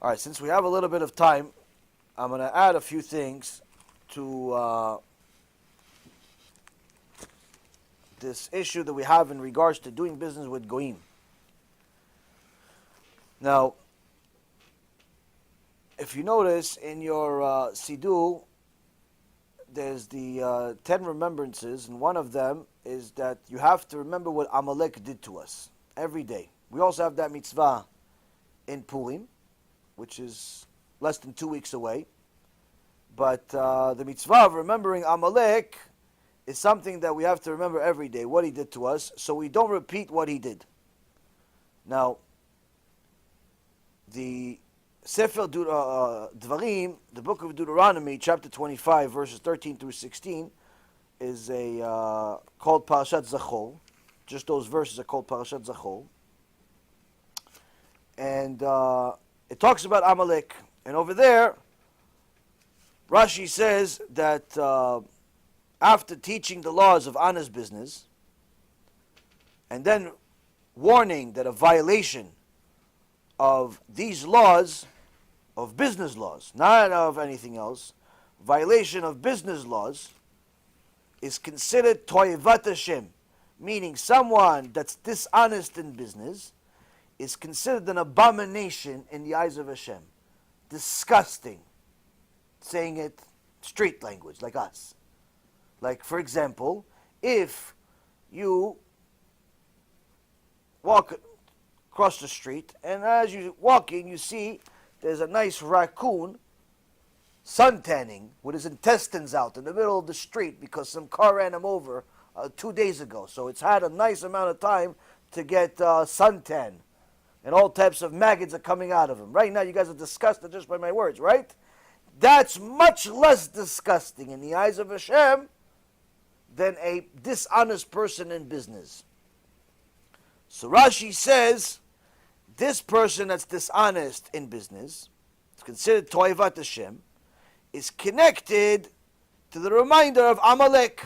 All right, since we have a little bit of time, I'm going to add a few things to this issue that we have in regards to doing business with Goyim. Now, if you notice in your Siddur, there's the 10 remembrances, and one of them is that you have to remember what AMALEK did to us every day. We also have that mitzvah in Purim, which is less than 2 weeks away. But the mitzvah of remembering AMALEK is something that we have to remember every day, what he did to us, so we don't repeat what he did. Now, the Sefer Dvarim, the book of Deuteronomy, chapter 25, verses 13 through 16, is called Parashat Zachor. Just those verses are called Parashat Zachor. And it talks about AMALEK. And over there, Rashi says that after teaching the laws of honest business, and then warning that a violation of these laws, of business laws, not of anything else, violation of business laws, is considered toivat Hashem, meaning someone that's dishonest in business is considered an abomination in the eyes of Hashem. Disgusting. Saying it street language, like us. Like, for example, if you walk across the street, and as you're walking, you see there's a nice raccoon suntanning with his intestines out in the middle of the street because some car ran him over 2 days ago. So it's had a nice amount of time to get suntan, and all types of maggots are coming out of him. Right now, you guys are disgusted just by my words, right? That's much less disgusting in the eyes of Hashem than a dishonest person in business. So Rashi says, this person that's dishonest in business, it's considered toivat Hashem, is connected to the reminder of AMALEK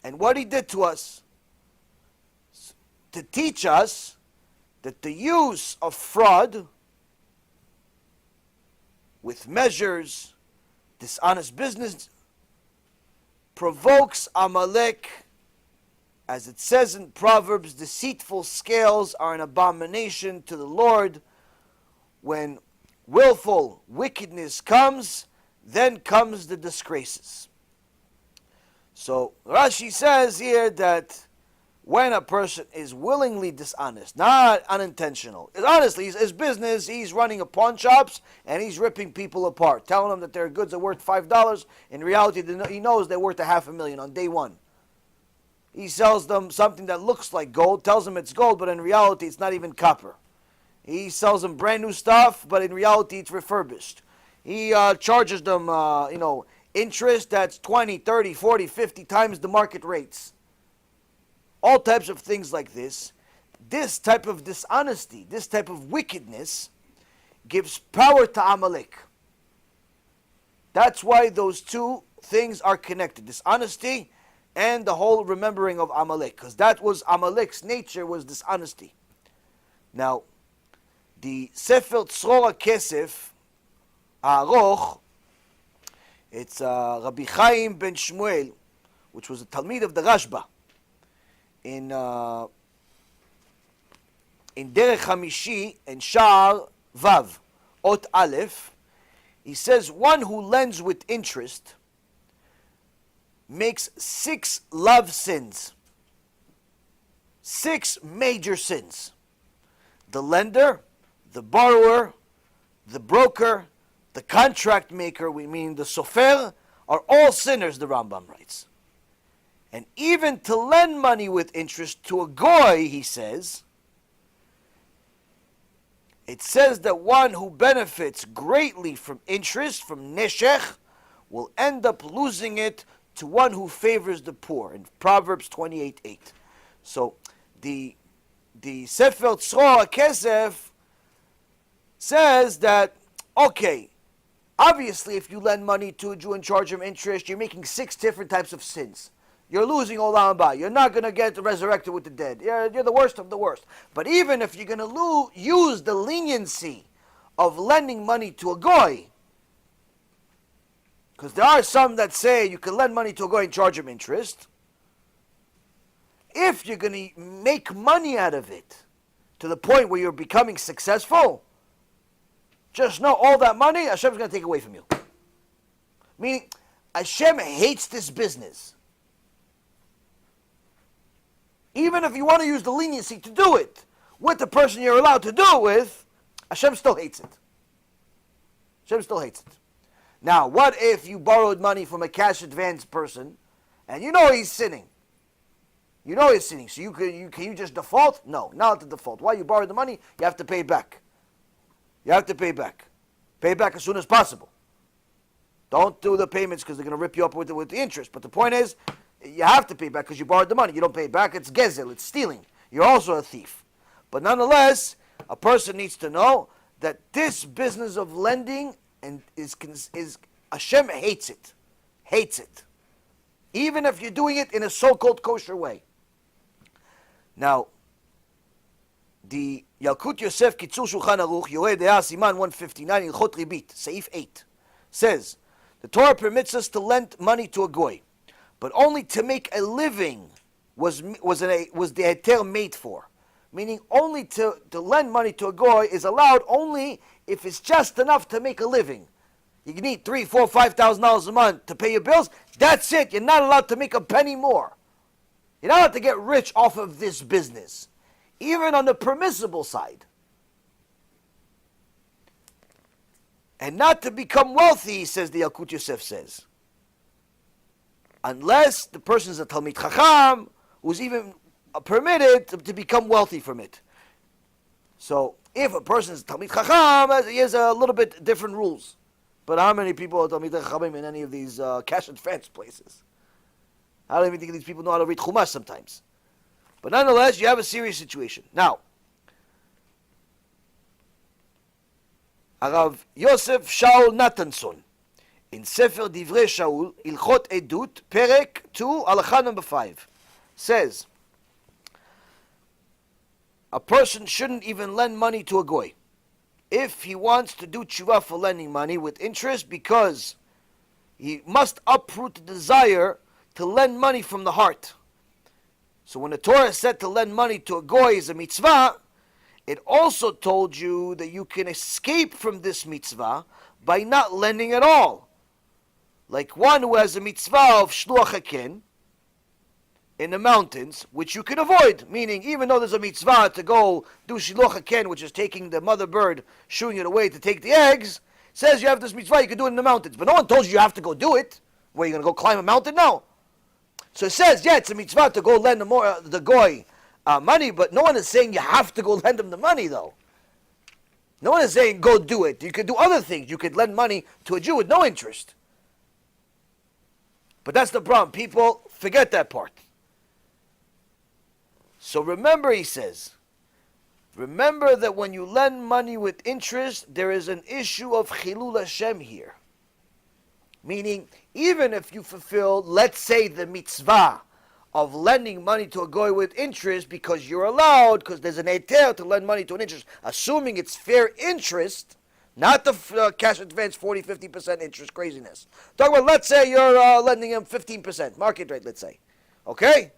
and what he did to us, to teach us that the use of fraud with measures, dishonest business, provokes AMALEK. As it says in Proverbs, deceitful scales are an abomination to the Lord. When willful wickedness comes, then comes the disgraces. So Rashi says here that when a person is willingly dishonest, not unintentional, honestly, his business, he's running a pawn shops and he's ripping people apart, telling them that their goods are worth $5. In reality, he knows they're worth $500,000 on day one. He sells them something that looks like gold, tells them it's gold, but in reality, it's not even copper. He sells them brand new stuff, but in reality, it's refurbished. He charges them, interest that's 20, 30, 40, 50 times the market rates. All types of things like this. This type of dishonesty, this type of wickedness gives power to AMALEK. That's why those two things are connected. Dishonesty and the whole remembering of AMALEK. Because that was AMALEK's nature, was dishonesty. Now, the Sefer Tzror HaKesef, Aroch, it's Rabbi Chaim ben Shmuel, which was a Talmid of the Rashba. In Derech Hamishi and Sha'ar Vav, Ot Aleph, he says one who lends with interest makes 6 love sins. 6 major sins. The lender, the borrower, the broker, the contract maker, we mean the sofer, are all sinners, the Rambam writes. And even to lend money with interest to a goy, he says, it says that one who benefits greatly from interest, from neshech, will end up losing it to one who favors the poor, in Proverbs 28:8. So the Sefer Tzror HaKesef says that, okay, obviously if you lend money to a Jew and charge him interest, you're making 6 different types of sins. you're losing Olam HaBa. You're not going to get resurrected with the dead. You're the worst of the worst. But even if you're going to use the leniency of lending money to a goy, because there are some that say you can lend money to a goy and charge him interest, if you're going to make money out of it to the point where you're becoming successful, just know all that money Hashem's going to take away from you. Meaning, Hashem hates this business. Even if you want to use the leniency to do it with the person you're allowed to do it with, Hashem still hates it. Hashem still hates it. Now, what if you borrowed money from a cash advance person and you know he's sinning? You know he's sinning, so can you just default? No, not to default. Why? You borrowed the money, you have to pay it back. You have to pay back. Pay back as soon as possible. Don't do the payments because they're going to rip you up with the interest. But the point is, you have to pay back because you borrowed the money. You don't pay it back, it's gezel, it's stealing. You're also a thief. But nonetheless, a person needs to know that this business of lending is Hashem hates it. Hates it. Even if you're doing it in a so-called kosher way. Now, the Yalkut Yosef Kitzur Shulchan Aruch, Yoreh De'ah, Siman 159, Ilchot Ribit, Seif 8, says, the Torah permits us to lend money to a goy, but only to make a living was the heter made for. Meaning only to lend money to a goy is allowed only if it's just enough to make a living. You need $3,000, $4,000, $5,000 a month to pay your bills. That's it. You're not allowed to make a penny more. You're not allowed to get rich off of this business, even on the permissible side. And not to become wealthy, says the Yalkut Yosef says, unless the person is a Talmid Chacham, who's even permitted to become wealthy from it. So, if a person is a Talmid Chacham, he has a little bit different rules. But how many people are Talmid Chachamim in any of these cash advance places? I don't even think these people know how to read Chumash sometimes. But nonetheless, you have a serious situation. Now, Arav Yosef Shaul Natanson, in Sefer Divrei Shaul, Ilchot Edut, Perek 2, Halakha number 5, says, a person shouldn't even lend money to a goy if he wants to do TeShuva for lending money with interest, because he must uproot the desire to lend money from the heart. So when the Torah said to lend money to a goy is a mitzvah, it also told you that you can escape from this mitzvah by not lending at all. Like one who has a mitzvah of shluach haken in the mountains, which you can avoid. Meaning, even though there's a mitzvah to go do shluach haken, which is taking the mother bird, shooing it away to take the eggs, says you have this mitzvah, you can do it in the mountains. But no one told you have to go do it. Where, you going to go climb a mountain? No. So it says, yeah, it's a mitzvah to go lend the goy money, but no one is saying you have to go lend him the money, though. No one is saying go do it. You could do other things. You could lend money to a Jew with no interest. But that's the problem. People forget that part. So remember, he says, remember that when you lend money with interest, there is an issue of Chilul Hashem here. Meaning, even if you fulfill, let's say, the mitzvah of lending money to a goy with interest because you're allowed, because there's an heter to lend money to an interest, assuming it's fair interest, not the cash advance 40, 50% interest craziness. Talk about, let's say you're lending him 15%, market rate, let's say. Okay?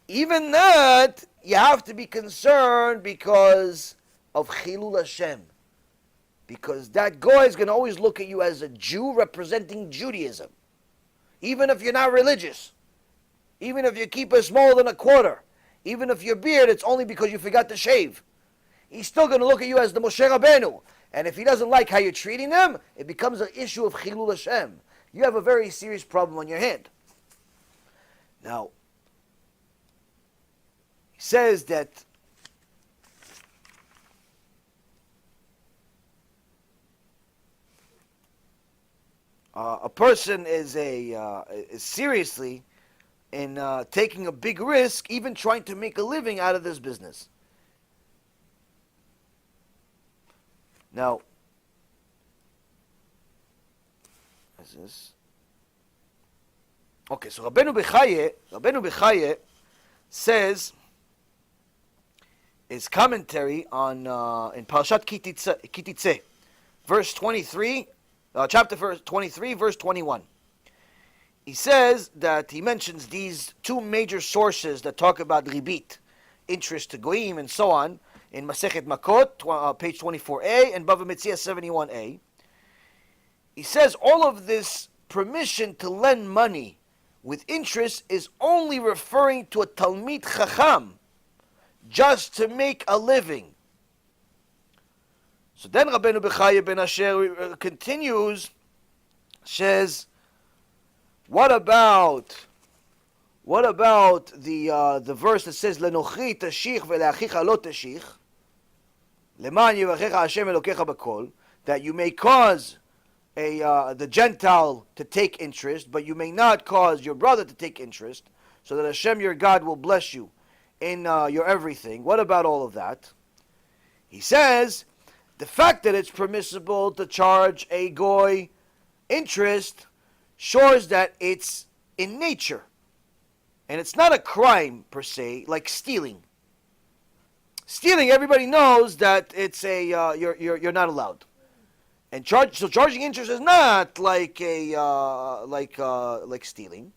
Even that, you have to be concerned because of Chilul Hashem. Because that goy is going to always look at you as a Jew representing Judaism. Even if you're not religious. Even if your kippah is smaller than a quarter. Even if your beard, it's only because you forgot to shave. He's still going to look at you as the Moshe Rabbeinu. And if he doesn't like how you're treating him, it becomes an issue of Chilul Hashem. You have a very serious problem on your hand. Now, he says that a person is seriously in taking a big risk, even trying to make a living out of this business. Now, what is this? Okay, so Rabbeinu Bechaye says, his commentary on in Parashat Kititze, verse 23, chapter verse 23, verse 21. He says that he mentions these two major sources that talk about ribit, interest to goyim and so on, in Masechet Makot, page 24a, and Bava Metzia 71a. He says all of this permission to lend money with interest is only referring to a Talmid Chacham, just to make a living. So then Rabbeinu Bechaye ben Asher continues, says, what about the verse that says Lenochri tashich ve'leachicha lo tashich, leman yivachecha Hashem Elokecha b'kol, that you may cause the Gentile to take interest, but you may not cause your brother to take interest, so that Hashem your God will bless you in your everything. What about all of that? He says the fact that it's permissible to charge a goy interest shows that it's in nature, and it's not a crime per se, like stealing. Stealing, everybody knows that it's you're not allowed, and charging interest is not like like stealing.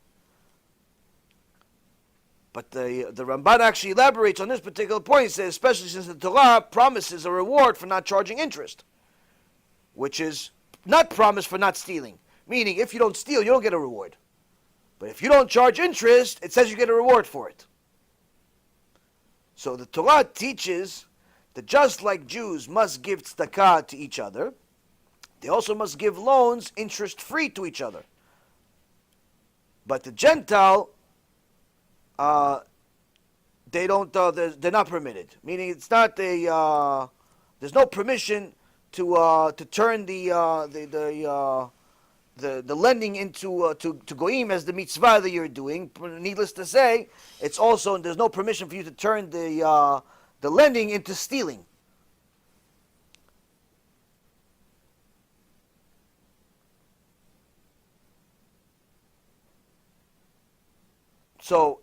But the Ramban actually elaborates on this particular point. He says, especially since the Torah promises a reward for not charging interest, which is not promised for not stealing. Meaning, if you don't steal, you don't get a reward. But if you don't charge interest, it says you get a reward for it. So the Torah teaches that just like Jews must give tzedakah to each other, they also must give loans interest-free to each other. But the Gentile, they don't. They're not permitted. Meaning, it's not a. There's no permission to turn the lending into to goyim as the mitzvah that you're doing. Needless to say, it's also there's no permission for you to turn the lending into stealing. So,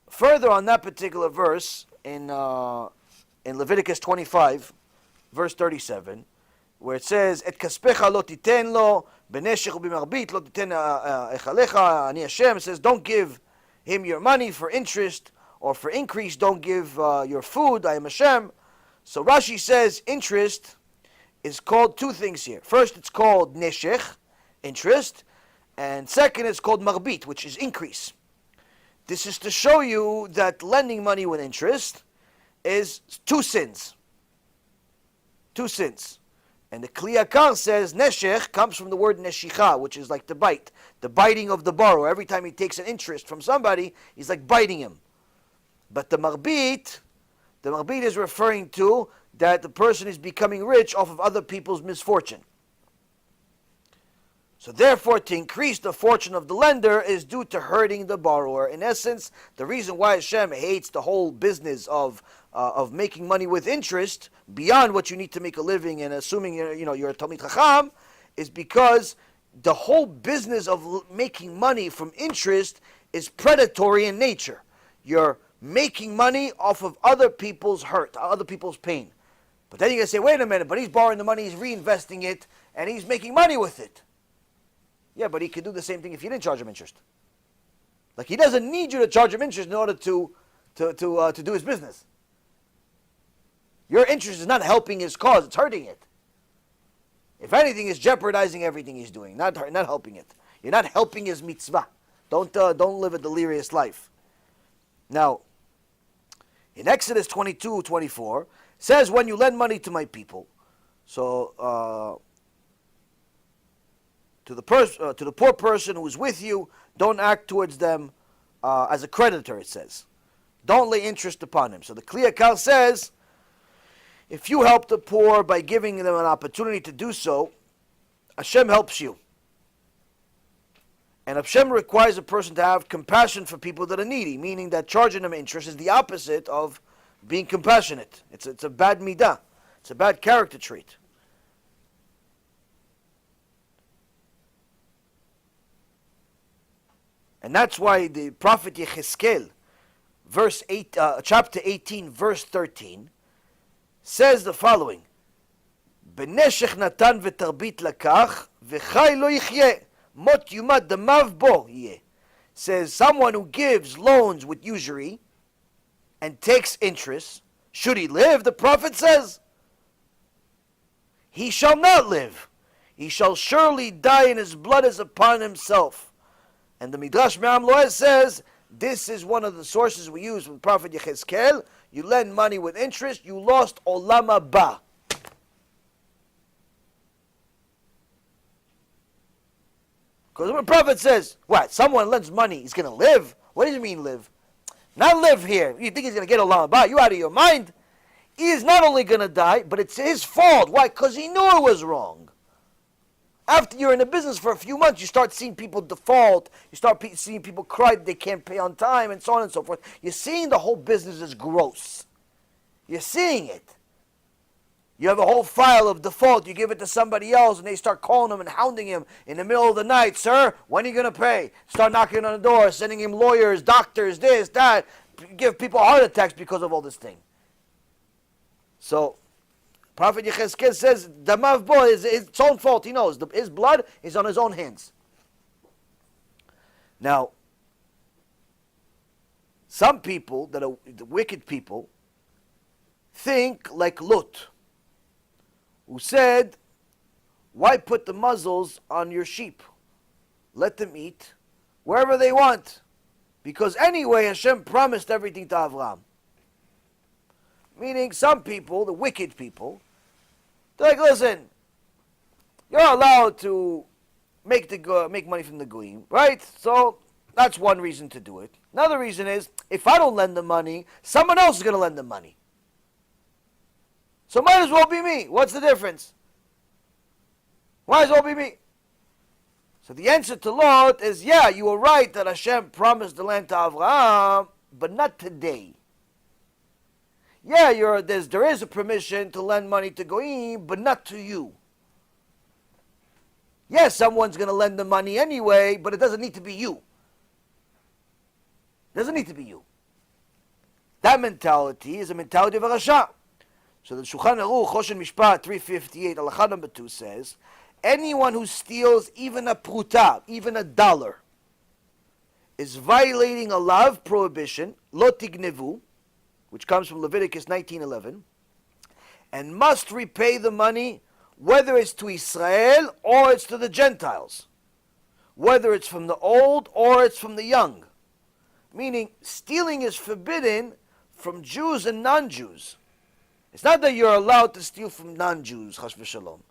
further on that particular verse in Leviticus 25, verse 37, where it says, "Et kaspecha lo titen lo, beneshech ubimarbit lo titen echalecha ani Hashem." It says, don't give him your money for interest or for increase. Don't give your food. I am Hashem. So Rashi says interest is called two things here. First, it's called neshech, interest, and second, it's called marbit, which is increase. This is to show you that lending money with interest is two sins. Two sins. And the Kli Yakar says neshech comes from the word neshicha, which is like to bite. The biting of the borrower. Every time he takes an interest from somebody, he's like biting him. But the marbit is referring to that the person is becoming rich off of other people's misfortune. So therefore, to increase the fortune of the lender is due to hurting the borrower. In essence, the reason why Hashem hates the whole business of making money with interest beyond what you need to make a living and assuming you're a Talmid Chacham is because the whole business of making money from interest is predatory in nature. You're making money off of other people's hurt, other people's pain. But then you're going to say, wait a minute, but he's borrowing the money, he's reinvesting it, and he's making money with it. Yeah, but he could do the same thing if you didn't charge him interest. Like, he doesn't need you to charge him interest in order to do his business. Your interest is not helping his cause, it's hurting it. If anything, it's jeopardizing everything he's doing, not helping it. You're not helping his mitzvah. Don't live a delirious life. Now, in Exodus 22:24, says, when you lend money to my people, so to the poor person who is with you, don't act towards them as a creditor, it says. Don't lay interest upon him. So the Kli Yakar says, if you help the poor by giving them an opportunity to do so, Hashem helps you. And Hashem requires a person to have compassion for people that are needy, meaning that charging them interest is the opposite of being compassionate. It's a bad midah. It's a bad character trait. And that's why the prophet Yechezkel, chapter 18, verse 13, says the following: "Beneshech natan v'tarbit lakach, v'chai lo yichyeh, mot yumad damav bo yeh." Says someone who gives loans with usury and takes interest, should he live? The prophet says, he shall not live. He shall surely die, and his blood is upon himself. And the Midrash Me'am Loeh says, this is one of the sources we use from Prophet Yechezkel. You lend money with interest, you lost Olam HaBa. Because when the Prophet says, what, someone lends money, he's going to live? What does he mean live? Not live here. You think he's going to get Olam HaBa? You out of your mind? He is not only going to die, but it's his fault. Why? Because he knew it was wrong. After you're in the business for a few months, you start seeing people default. You start seeing people cry that they can't pay on time, and so on and so forth. You're seeing the whole business is gross. You're seeing it. You have a whole file of default. You give it to somebody else, and they start calling him and hounding him in the middle of the night. Sir, when are you going to pay? Start knocking on the door, sending him lawyers, doctors, this, that. Give people heart attacks because of all this thing. So, Prophet Yechezkel says, Damav bo is its own fault. He knows. His blood is on his own hands. Now, some people, that are the wicked people, think like Lut, who said, why put the muzzles on your sheep? Let them eat wherever they want. Because anyway, Hashem promised everything to Avraham. Meaning some people, the wicked people, they're like, listen, you're allowed to make money from the goyim, right? So that's one reason to do it. Another reason is, if I don't lend the money, someone else is going to lend the money. So might as well be me. What's the difference? Might as well be me. So the answer to Lot is, yeah, you were right that Hashem promised the land to Avraham, but not today. Yeah, there is a permission to lend money to Goyim, but not to you. Yes, someone's going to lend the money anyway, but it doesn't need to be you. It doesn't need to be you. That mentality is a mentality of a Rasha. So the Shulchan Aruch, Choshen Mishpat 358, Halakha number 2 says, anyone who steals even a pruta, even $1, is violating a lav, prohibition, lo tignevu, which comes from Leviticus 19:11, and must repay the money, whether it's to Israel or it's to the Gentiles, whether it's from the old or it's from the young. Meaning, stealing is forbidden from Jews and non-Jews. It's not that you're allowed to steal from non-Jews, chas v'shalom.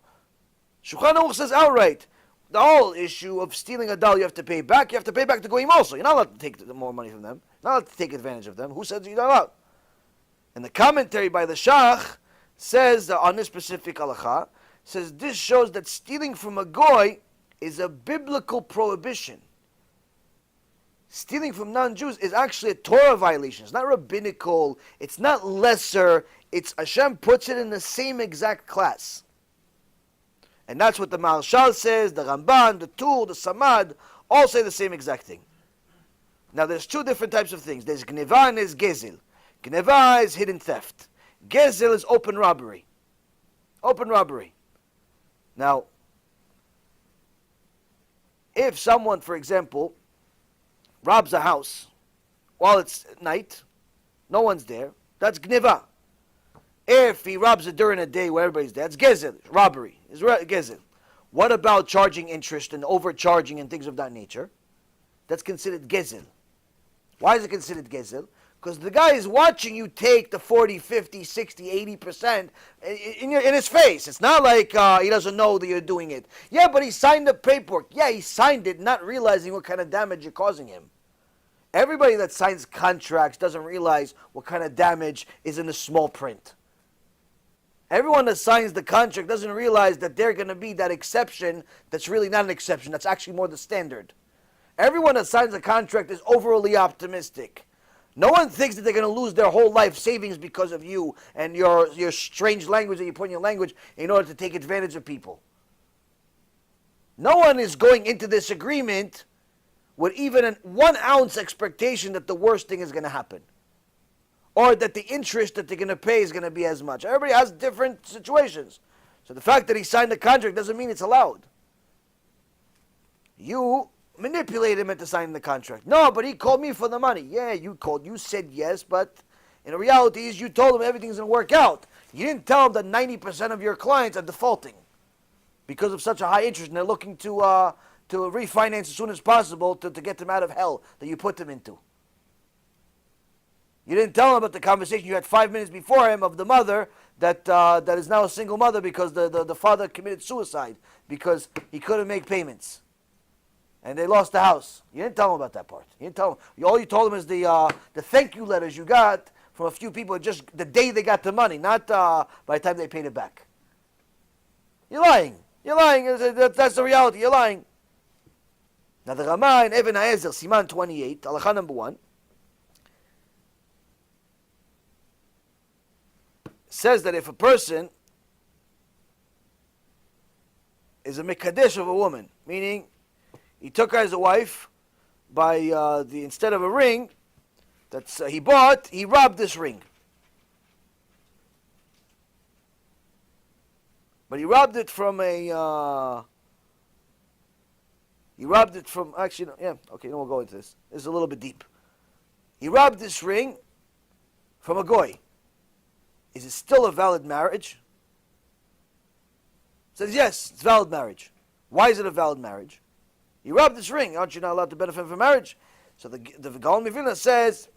Shulchan Aruch says outright, the whole issue of stealing $1 you have to pay back. You have to pay back to Goyim also. You're not allowed to take more money from them. You're not allowed to take advantage of them. Who says you're not allowed? And the commentary by the Shach says on this specific halakha, says this shows that stealing from a goy is a biblical prohibition. Stealing from non-Jews is actually a Torah violation. It's not rabbinical. It's not lesser. It's Hashem puts it in the same exact class. And that's what the Marshal says, the Ramban, the Tur, the Samad, all say the same exact thing. Now there's two different types of things. There's Gneva and there's Gezel. Gneva is hidden theft. Gezel is open robbery. Open robbery. Now, if someone, for example, robs a house while it's night, no one's there, that's Gneva. If he robs it during a day where everybody's there, it's Gezel, robbery. It's Gezel. What about charging interest and overcharging and things of that nature? That's considered Gezel. Why is it considered Gezel? Because the guy is watching you take the 40, 50, 60, 80% in his face. It's not like he doesn't know that you're doing it. Yeah, but he signed the paperwork. Yeah, he signed it not realizing what kind of damage you're causing him. Everybody that signs contracts doesn't realize what kind of damage is in the small print. Everyone that signs the contract doesn't realize that they're going to be that exception that's really not an exception. That's actually more the standard. Everyone that signs a contract is overly optimistic. No one thinks that they're going to lose their whole life savings because of you and your strange language that you put in your language in order to take advantage of people. No one is going into this agreement with even an 1 ounce expectation that the worst thing is going to happen, or that the interest that they're going to pay is going to be as much. Everybody has different situations. So the fact that he signed the contract doesn't mean it's allowed. You manipulate him into signing the contract. No, but he called me for the money. Yeah, you called. You said yes, but in reality is you told him everything's going to work out. You didn't tell him that 90% of your clients are defaulting because of such a high interest, and they're looking to refinance as soon as possible to get them out of hell that you put them into. You didn't tell him about the conversation you had 5 minutes before him of the mother that is now a single mother because the father committed suicide because he couldn't make payments. And they lost the house. You didn't tell him about that part. You didn't tell him. All you told him is the thank you letters you got from a few people just the day they got the money, not by the time they paid it back. You're lying. You're lying. That's the reality. You're lying. Now the Rama in Even HaEzer, Siman 28, Halacha number 1, says that if a person is a mekadesh of a woman, meaning he took her as a wife by instead of a ring that he bought, he robbed this ring. But he robbed it from actually, yeah, okay, then we'll go into this. This is a little bit deep. He robbed this ring from a goy. Is it still a valid marriage? Says yes, it's valid marriage. Why is it a valid marriage? You robbed this ring. Aren't you not allowed to benefit from marriage? So the Gaon Mivina says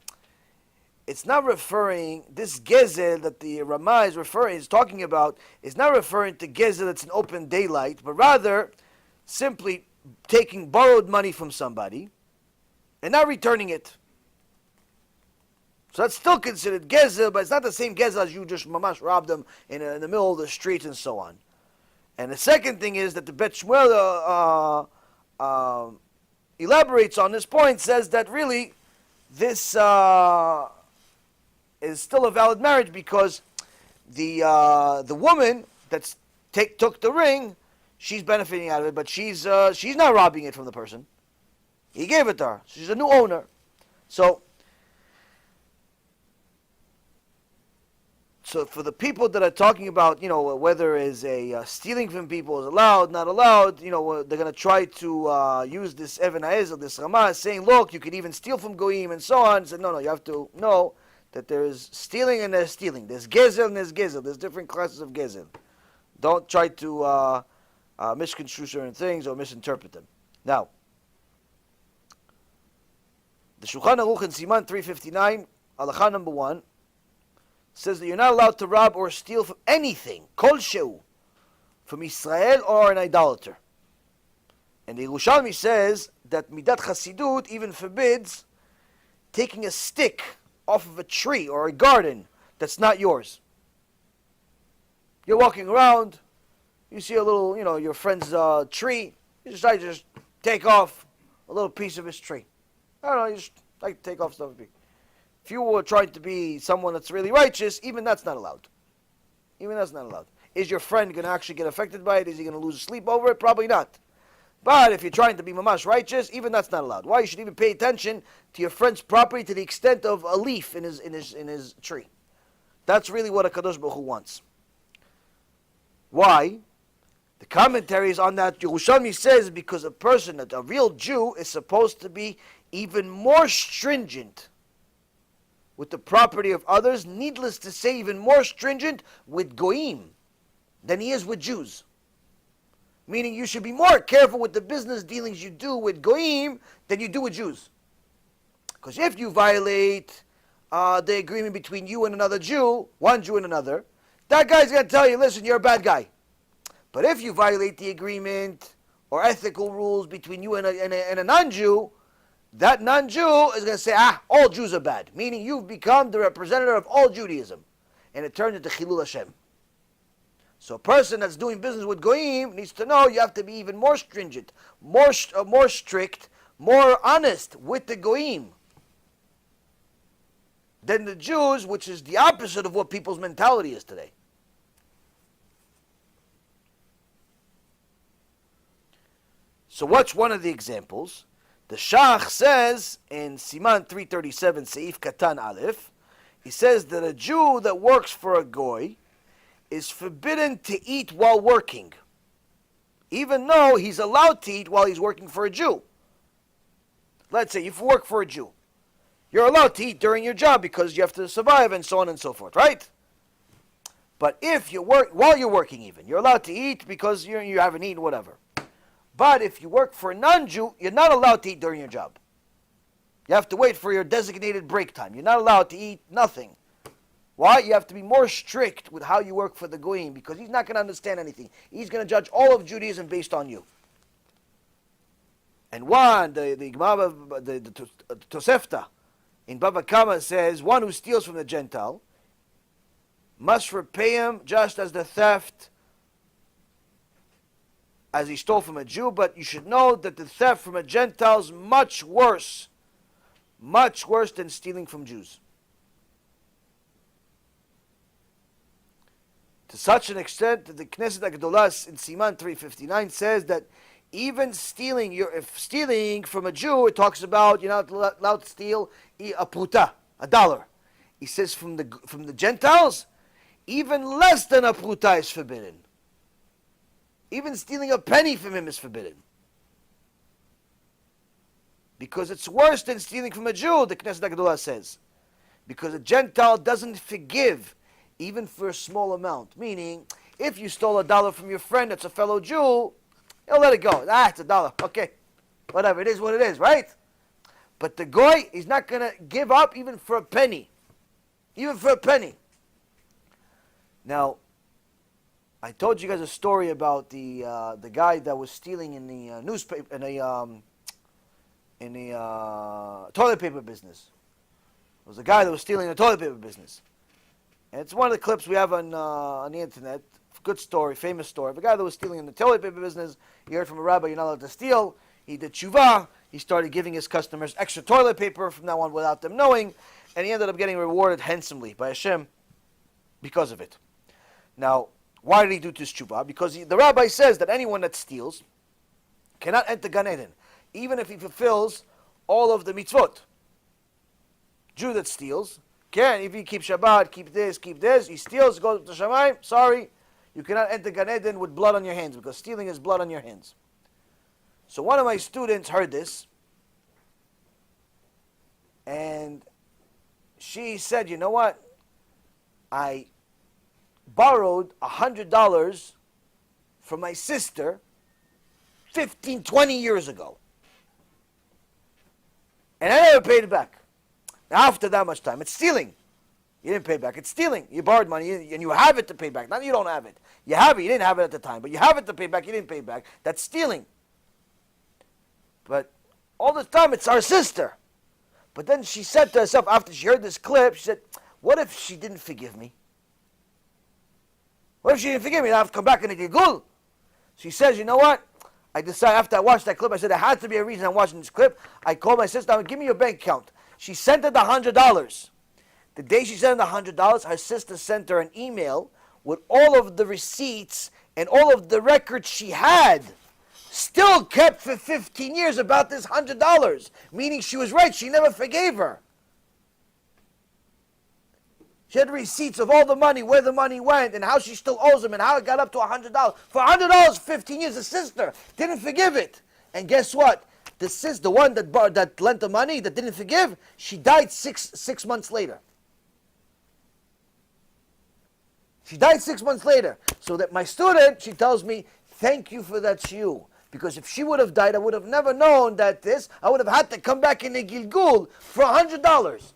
it's not referring, this gezel that the Rama is talking about is not referring to gezel that's in open daylight, but rather simply taking borrowed money from somebody and not returning it. So that's still considered gezel, but it's not the same gezel as you just mamash robbed them in the middle of the street and so on. And the second thing is that the Bet Shmuel elaborates on this point, says that really this is still a valid marriage because the woman that took the ring, she's benefiting out of it, but she's not robbing it from the person. He gave it to her. She's a new owner. So for the people that are talking about, whether is a stealing from people is allowed, not allowed, they're going to try to use this Even HaEzer, this Rama, saying, look, you can even steal from Goyim and so on. So no, you have to know that there is stealing and there's stealing. There's gezel and there's gezel. There's different classes of gezel. Don't try to misconstrue certain things or misinterpret them. Now, the Shulchan Aruch in Siman 359, Halacha number 1, says that you're not allowed to rob or steal from anything, kol she'u, from Israel or an idolater. And the Yerushalmi says that Midat Chasidut even forbids taking a stick off of a tree or a garden that's not yours. You're walking around, you see a little, your friend's tree, you decide to just take off a little piece of his tree. I don't know, you just like to take off stuff. If you were trying to be someone that's really righteous, even that's not allowed. Even that's not allowed. Is your friend going to actually get affected by it? Is he going to lose sleep over it? Probably not. But if you're trying to be mamash righteous, even that's not allowed. Why? You should even pay attention to your friend's property to the extent of a leaf in his tree. That's really what a Kadosh Baruch Hu wants. Why? The commentaries on that, Yerushalmi says, because a real Jew is supposed to be even more stringent with the property of others, needless to say, even more stringent with Goyim than he is with Jews. Meaning you should be more careful with the business dealings you do with Goyim than you do with Jews. Because if you violate the agreement between you and another Jew, one Jew and another, that guy's going to tell you, listen, you're a bad guy. But if you violate the agreement or ethical rules between you and a non-Jew, that non-Jew is going to say, all Jews are bad. Meaning you've become the representative of all Judaism. And it turns into Chilul Hashem. So a person that's doing business with Goyim needs to know you have to be even more stringent, more strict, more honest with the Goyim than the Jews, which is the opposite of what people's mentality is today. So what's one of the examples? The Shach says in Siman 337 Seif Katan Aleph, he says that a Jew that works for a goy is forbidden to eat while working, even though he's allowed to eat while he's working for a Jew. Let's say you work for a Jew. You're allowed to eat during your job because you have to survive and so on and so forth, right? But if you work while you're working, even you're allowed to eat because you haven't eaten, whatever. But if you work for a non-Jew, you're not allowed to eat during your job. You have to wait for your designated break time. You're not allowed to eat nothing. Why? You have to be more strict with how you work for the goyim because he's not going to understand anything. He's going to judge all of Judaism based on you. And one, the Tosefta in Bava Kama says, one who steals from the Gentile must repay him just as the theft as he stole from a Jew, but you should know that the theft from a Gentile is much worse than stealing from Jews. To such an extent that the Knesset HaGedolah in Siman 359 says that even if stealing from a Jew, it talks about you're not allowed to steal a pruta, $1. He says from the Gentiles, even less than a pruta is forbidden. Even stealing a penny from him is forbidden. Because it's worse than stealing from a Jew, the Knesset HaGedolah says. Because a Gentile doesn't forgive even for a small amount. Meaning, if you stole $1 from your friend that's a fellow Jew, he'll let it go. It's $1. Okay. Whatever. It is what it is, right? But the goy is not going to give up even for a penny. Even for a penny. Now, I told you guys a story about the guy that was stealing in the newspaper, in the toilet paper business. It was a guy that was stealing in the toilet paper business. And it's one of the clips we have on the internet. Good story, famous story. The guy that was stealing in the toilet paper business, he heard from a rabbi, you're not allowed to steal. He did TeShuva. He started giving his customers extra toilet paper from now on without them knowing. And he ended up getting rewarded handsomely by Hashem because of it. Now, why did he do TeShuva? Because the rabbi says that anyone that steals cannot enter Gan Eden, even if he fulfills all of the mitzvot. Jew that steals can, if he keeps Shabbat, keep this, he steals, goes to Shamayim, sorry, you cannot enter Gan Eden with blood on your hands, because stealing is blood on your hands. So one of my students heard this, and she said, you know what, I borrowed $100 from my sister 15, 20 years ago. And I never paid it back. Now, after that much time, it's stealing. You didn't pay back. It's stealing. You borrowed money and you have it to pay back. Not that you don't have it. You have it. You didn't have it at the time. But you have it to pay back. You didn't pay back. That's stealing. But all the time, it's our sister. But then she said to herself, after she heard this clip, she said, what if she didn't forgive me? What if she didn't forgive me? I have to come back and get gul. She says, you know what? I decided, after I watched that clip, I said, there had to be a reason I'm watching this clip. I called my sister, give me your bank account. She sent her the $100. The day she sent her the $100, her sister sent her an email with all of the receipts and all of the records she had, still kept for 15 years about this $100. Meaning she was right, she never forgave her. She had receipts of all the money, where the money went, and how she still owes him, and how it got up to $100. For $100, 15 years, the sister didn't forgive it. And guess what? The one that lent the money, that didn't forgive, she died six months later. She died 6 months later. So that my student, she tells me, thank you for that shiur. Because if she would have died, I would have never known that I would have had to come back in a gilgul for $100.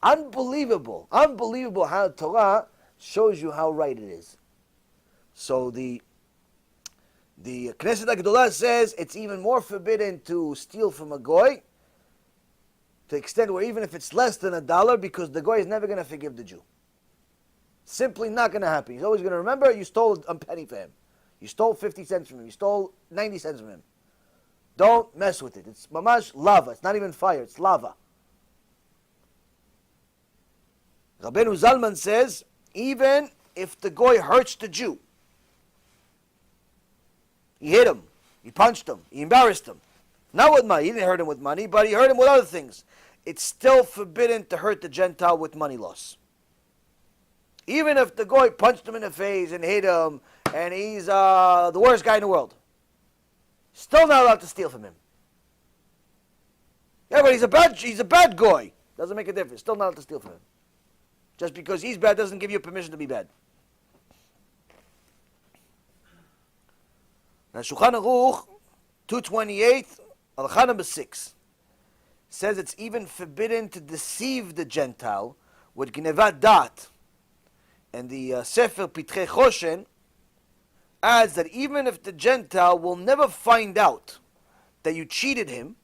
Unbelievable how Torah shows you how right it is. So the Knesset HaGedolah says it's even more forbidden to steal from a goy, to the extent where even if it's less than $1, because the goy is never going to forgive the Jew. Simply not going to happen. He's always going to remember you stole a penny from him. You stole 50 cents from him. You stole 90 cents from him. Don't mess with it. It's mamash lava. It's not even fire. It's lava. Rabbeinu Zalman says, even if the goy hurts the Jew. He hit him, he punched him, he embarrassed him. Not with money, he didn't hurt him with money, but he hurt him with other things. It's still forbidden to hurt the Gentile with money loss. Even if the goy punched him in the face and hit him, and he's the worst guy in the world. Still not allowed to steal from him. Yeah, but he's a bad goy. Doesn't make a difference. Still not allowed to steal from him. Just because he's bad doesn't give you permission to be bad. Now, Shulchan Aruch 228, Halakha number 6, says it's even forbidden to deceive the Gentile with Gnevat Dat. And the Sefer Pitrei Choshen adds that even if the Gentile will never find out that you cheated him,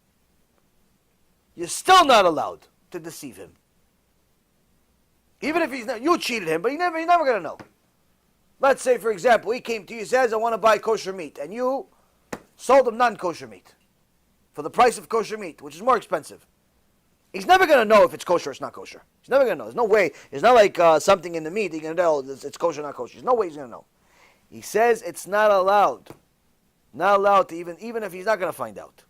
you're still not allowed to deceive him. Even if you cheated him, but he's never going to know. Let's say, for example, he came to you and says, I want to buy kosher meat, and you sold him non-kosher meat for the price of kosher meat, which is more expensive. He's never going to know if it's kosher or it's not kosher. He's never going to know. There's no way. It's not like something in the meat. He's going to know it's kosher or not kosher. There's no way he's going to know. He says it's not allowed. Not allowed to even if he's not going to find out.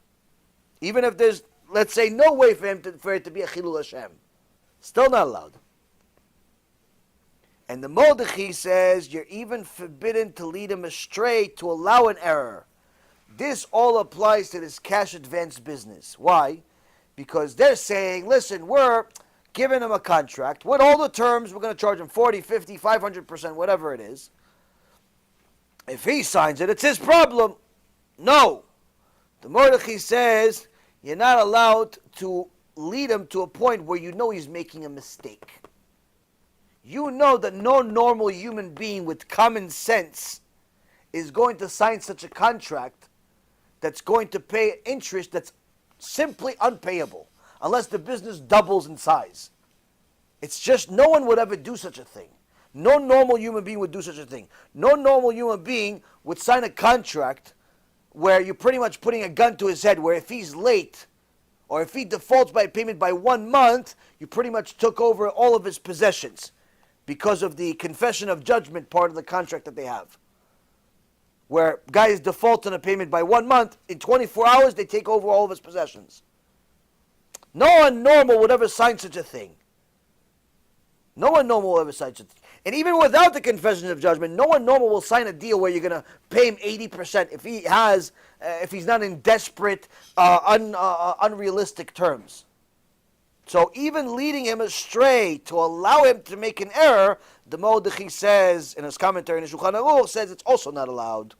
Even if there's, let's say, no way for it to be a chilul Hashem. Still not allowed. And the Mordechai says you're even forbidden to lead him astray, to allow an error. This all applies to this cash advance business. Why? Because they're saying, listen, we're giving him a contract. With all the terms, we're going to charge him 40, 50, 500%, whatever it is. If he signs it, it's his problem. No. The Mordechai says you're not allowed to lead him to a point where you know he's making a mistake. You know that no normal human being with common sense is going to sign such a contract that's going to pay interest that's simply unpayable unless the business doubles in size. It's just no one would ever do such a thing. No normal human being would do such a thing. No normal human being would sign a contract where you're pretty much putting a gun to his head, where if he's late or if he defaults by payment by 1 month, you pretty much took over all of his possessions because of the confession of judgment part of the contract that they have. Where guys default on a payment by 1 month, in 24 hours they take over all of his possessions. No one normal would ever sign such a thing. No one normal will ever sign such a thing. And even without the confession of judgment, no one normal will sign a deal where you're going to pay him 80% if he's not in desperate, unrealistic terms. So even leading him astray to allow him to make an error, the Mordechai says in his commentary in the Shulchan Aruch says it's also not allowed.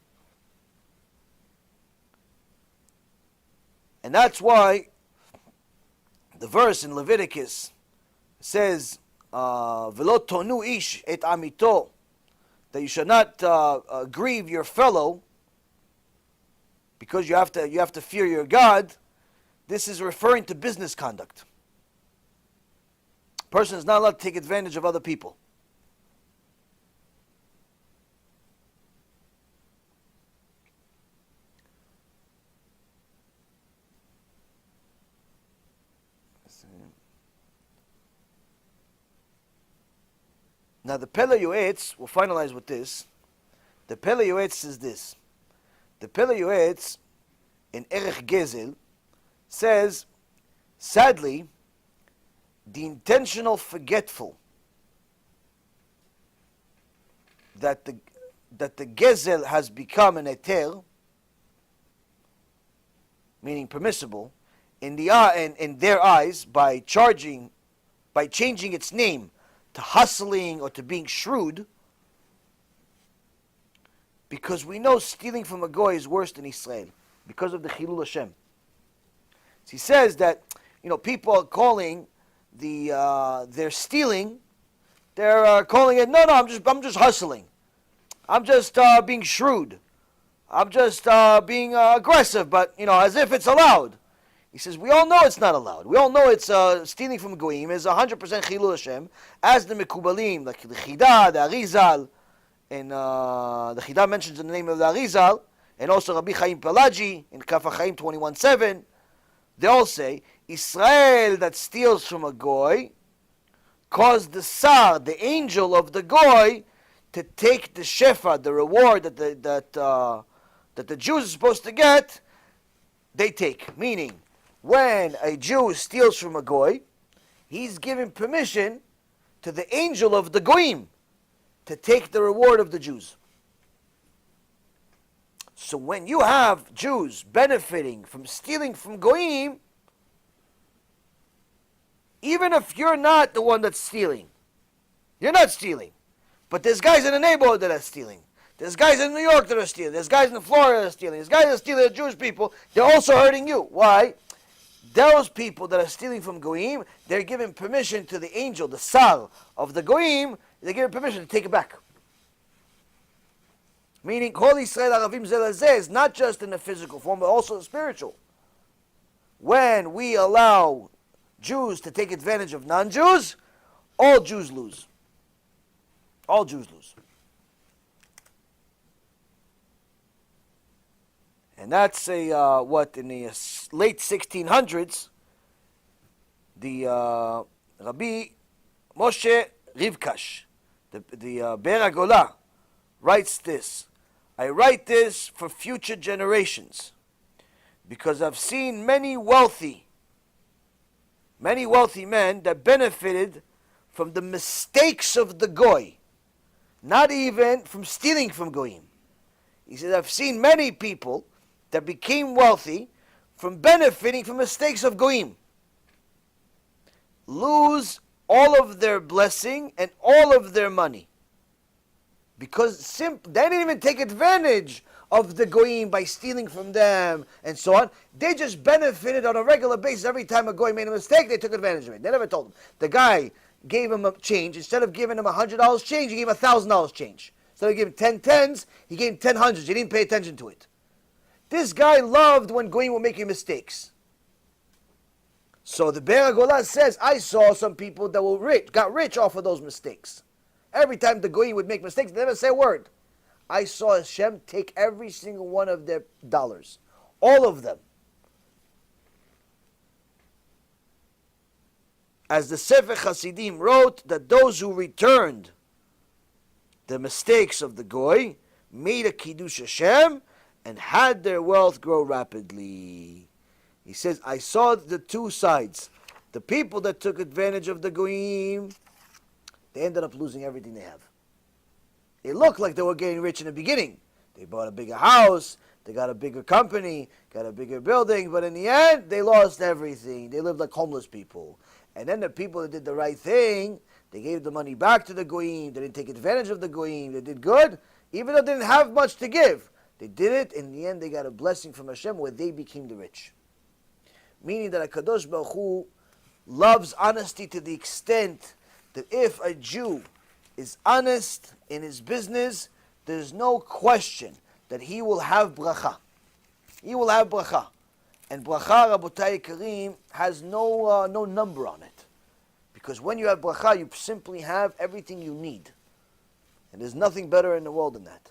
And that's why the verse in Leviticus says, "Velo tonu ish et amito," that you should not grieve your fellow because you have to fear your God. This is referring to business conduct. A person is not allowed to take advantage of other people. Now the Pele Yoetz, we'll finalize with this. The Pele Yoetz is this. The Pele Yoetz in Erech Gezel says, sadly, the intentional forgetful that the Gezel has become an eter, meaning permissible, in their eyes by changing its name to hustling or to being shrewd, because we know stealing from a goy is worse than Israel because of the Chilul Hashem. So he says that people are calling they're stealing, they're calling it I'm just hustling, I'm just being shrewd, I'm just being aggressive, but as if it's allowed. He says, we all know it's not allowed. We all know it's stealing from Goyim is 100% Chilul Hashem, as the Mekubalim, like the Chida, the Arizal, and the Chida mentions the name of the Arizal, and also Rabbi Chaim Pelagi in Kaf HaChaim 21:7. They all say, Israel that steals from a Goy caused the Sar, the angel of the Goy, to take the shefa, the reward that the Jews are supposed to get, they take. Meaning, when a Jew steals from a goy, he's given permission to the angel of the goyim to take the reward of the Jews. So when you have Jews benefiting from stealing from goyim, even if you're not the one that's stealing, you're not stealing, but there's guys in the neighborhood that are stealing. There's guys in New York that are stealing. There's guys in Florida that are stealing. There's guys that are stealing the Jewish people. They're also hurting you. Why? Those people that are stealing from goyim, they're giving permission to the angel, the sal of the goyim, they're giving permission to take it back. Meaning, Kol Yisrael Aravim Zeh Lezeh is not just in the physical form, but also the spiritual. When we allow Jews to take advantage of non-Jews, all Jews lose. All Jews lose. And that's what in the late 1600s, the Rabbi Moshe Rivkash, the Ber Agola, writes this. I write this for future generations because I've seen many wealthy men that benefited from the mistakes of the goy, not even from stealing from goyim. He says, I've seen many people that became wealthy from benefiting from mistakes of goyim lose all of their blessing and all of their money. Because they didn't even take advantage of the goyim by stealing from them and so on. They just benefited on a regular basis. Every time a goy made a mistake, they took advantage of it. They never told him. The guy gave him a change. Instead of giving him $100 change, he gave him $1,000 change. Instead of giving 10 tens, he gave him 10 hundreds. He didn't pay attention to it. This guy loved when goyim were making mistakes. So the Ber Agola says, I saw some people that were rich, got rich off of those mistakes. Every time the goyim would make mistakes, they never say a word. I saw Hashem take every single one of their dollars. All of them. As the Sefer Hasidim wrote, that those who returned the mistakes of the goy made a Kiddush Hashem and had their wealth grow rapidly. He says, I saw the two sides. The people that took advantage of the goyim, they ended up losing everything they have. It looked like they were getting rich in the beginning. They bought a bigger house, they got a bigger company, got a bigger building, but in the end, they lost everything. They lived like homeless people. And then the people that did the right thing, they gave the money back to the goyim, they didn't take advantage of the goyim, they did good, even though they didn't have much to give. They did it, in the end they got a blessing from Hashem where they became the rich. Meaning that HaKadosh Baruch Hu loves honesty to the extent that if a Jew is honest in his business, there's no question that he will have bracha. He will have bracha. And bracha, Rabotai Kareem, has no number on it. Because when you have bracha, you simply have everything you need. And there's nothing better in the world than that.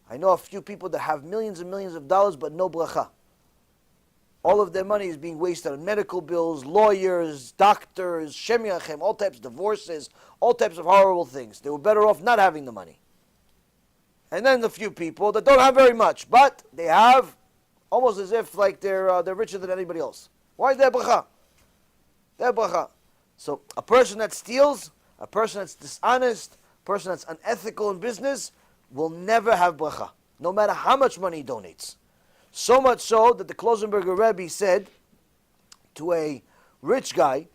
I know a few people that have millions and millions of dollars, but no bracha. All of their money is being wasted on medical bills, lawyers, doctors, Shem Yachem, all types of divorces, all types of horrible things. They were better off not having the money. And then the few people that don't have very much, but they have almost as if like they're richer than anybody else. Why is that bracha? That bracha. So a person that steals, a person that's dishonest, a person that's unethical in business will never have bracha, no matter how much money he donates. So much so that the Klosenberger Rebbe said to a rich guy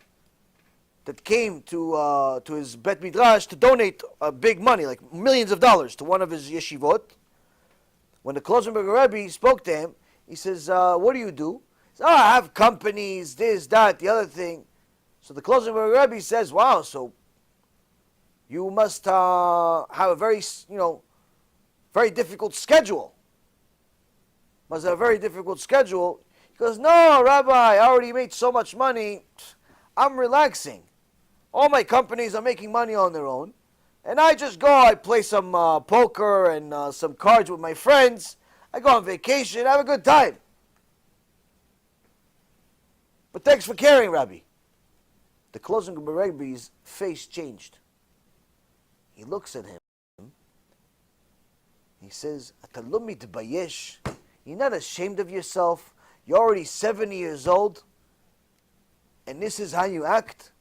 that came to his Bet Midrash to donate big money, like millions of dollars, to one of his yeshivot. When the Klosenberger Rebbe spoke to him, he says, what do you do? He says, I have companies, this, that, the other thing. So the Klosenberger Rebbe says, wow, so you must have a very, very difficult schedule. Must have a very difficult schedule. He goes, no, Rabbi, I already made so much money. I'm relaxing. All my companies are making money on their own. And I just go, I play some poker and some cards with my friends. I go on vacation, have a good time. But thanks for caring, Rabbi. The closing of Rebbe's face changed. He looks at him He says, "Ata lo mitbayesh? You're not ashamed of yourself? You're already 70 years old, and this is how you act?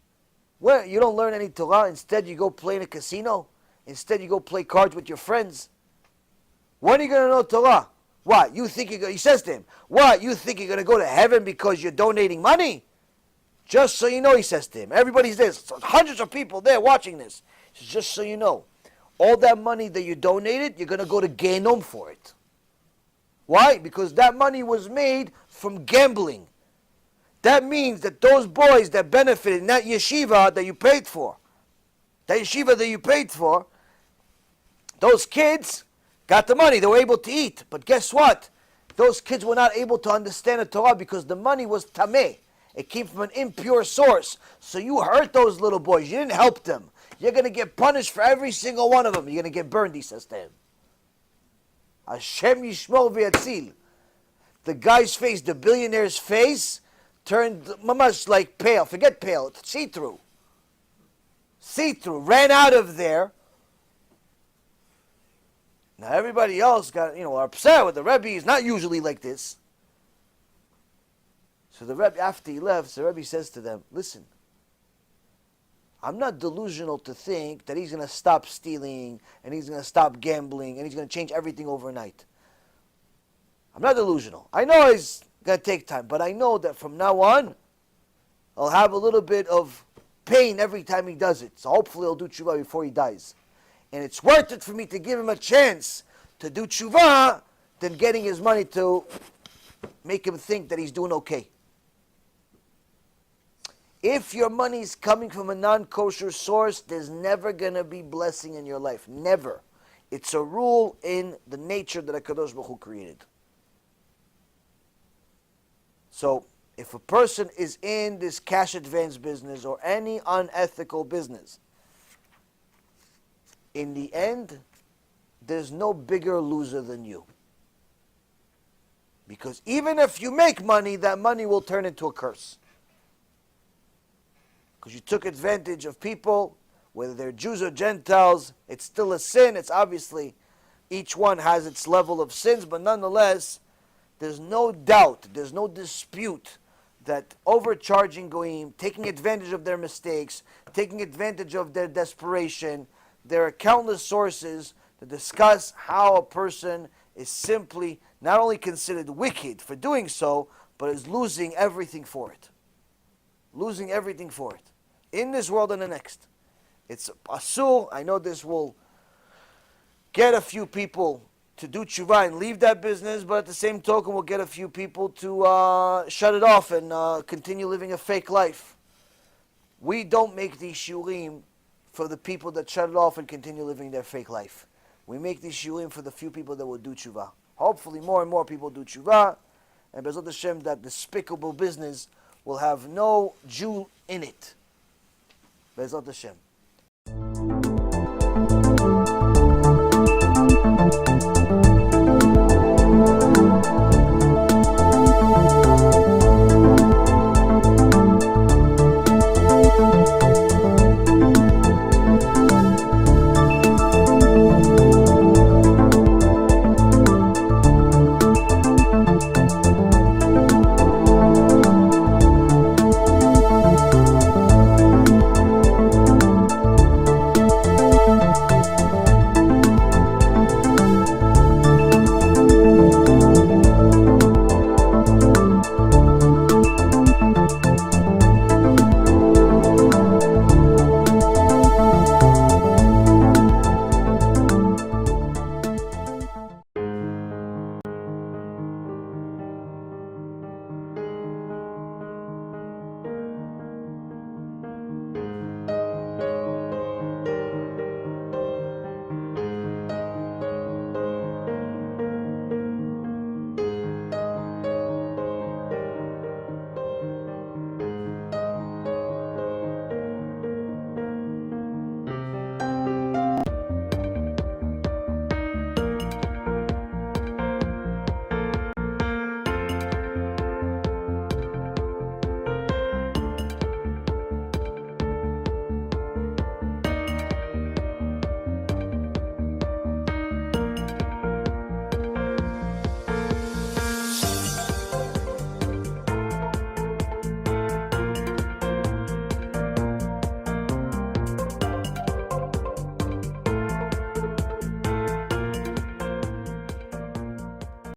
Where you don't learn any Torah, instead you go play in a casino? Instead you go play cards with your friends? When are you going to know Torah? What, you think he says to him, what, you think you're going to go to heaven because you're donating money? Just so you know," he says to him. Everybody's there. So hundreds of people there watching this. He says, "Just so you know, all that money that you donated, you're going to go to Gehenom for it." Why? Because that money was made from gambling. That means that those boys that benefited in that yeshiva that you paid for, those kids got the money. They were able to eat. But guess what? Those kids were not able to understand the Torah because the money was tameh. It came from an impure source. So you hurt those little boys. You didn't help them. You're going to get punished for every single one of them. You're going to get burned, he says to him. Hashem yishmor v'yatzil. The guy's face, the billionaire's face, turned mamash like pale. Forget pale. It's see-through. See-through. Ran out of there. Now everybody else got, upset with the Rebbe. He's not usually like this. So the Rebbe, after he left, the Rebbe says to them, "Listen, I'm not delusional to think that he's going to stop stealing and he's going to stop gambling and he's going to change everything overnight. I'm not delusional. I know it's going to take time, but I know that from now on, I'll have a little bit of pain every time he does it. So hopefully he'll do tshuva before he dies. And it's worth it for me to give him a chance to do tshuva than getting his money to make him think that he's doing okay." If your money is coming from a non-kosher source, there's never going to be blessing in your life. Never. It's a rule in the nature that HaKadosh Baruch Hu created. So, if a person is in this cash advance business or any unethical business, in the end, there's no bigger loser than you. Because even if you make money, that money will turn into a curse. Because you took advantage of people, whether they're Jews or Gentiles, it's still a sin. It's obviously, each one has its level of sins, but nonetheless, there's no doubt, there's no dispute that overcharging goyim, taking advantage of their mistakes, taking advantage of their desperation, there are countless sources to discuss how a person is simply not only considered wicked for doing so, but is losing everything for it. Losing everything for it. In this world and the next. It's asur. I know this will get a few people to do tshuva and leave that business, but at the same token will get a few people to shut it off and continue living a fake life. We don't make these shiurim for the people that shut it off and continue living their fake life. We make these shiurim for the few people that will do tshuva. Hopefully more and more people do tshuva, and B'ezrat Hashem, that despicable business will have no Jew in it. B'ezrat Hashem.